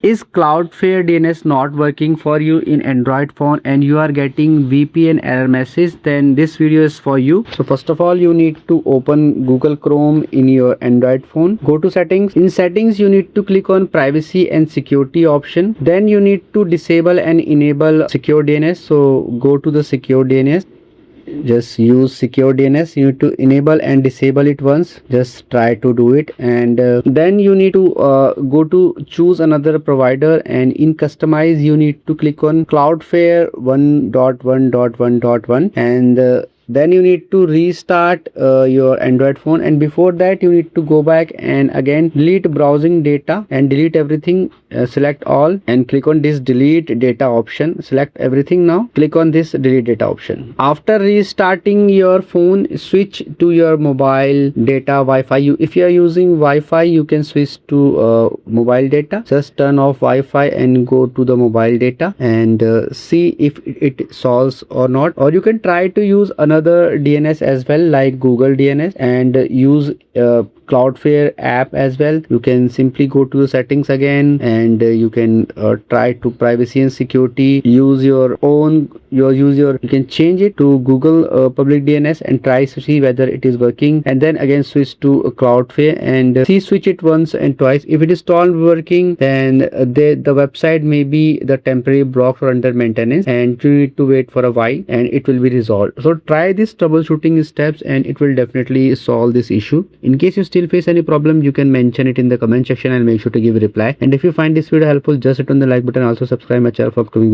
Is Cloudflare DNS not working for you in Android phone and you are getting VPN error message? Then this video is for you. So first of all, you need to open Google Chrome in your Android phone. Go to settings. In settings, you need to click on privacy and security option. Then you need to disable and enable Secure DNS. So go to the Secure DNS. Just use Secure DNS. You need to enable and disable it once. Just try to do it, and then you need to go to choose another provider, and in customize you need to click on Cloudflare 1.1.1.1, and then you need to restart your Android phone, and before that you need to go back and again delete browsing data and delete everything. Select all and click on this delete data option. Select everything. Now click on this delete data option. After restarting your phone, switch to your mobile data Wi-Fi. If you are using Wi-Fi, you can switch to mobile data. Just turn off Wi-Fi and go to the mobile data and see if it solves or not, or you can try to use another DNS as well, like Google DNS, and use Cloudflare app as well. You can simply go to the settings again, and you can try to privacy and security. Use your own you can change it to Google public DNS and try to see whether it is working, and then again switch to Cloudflare and switch it once and twice. If it is not working, then the website may be the temporary blocked or under maintenance, and you need to wait for a while and it will be resolved. So try this troubleshooting steps and it will definitely solve this issue. In case you still face any problem, you can mention it in the comment section and make sure to give a reply. And if you find this video helpful, just hit on the like button. Also subscribe my channel for upcoming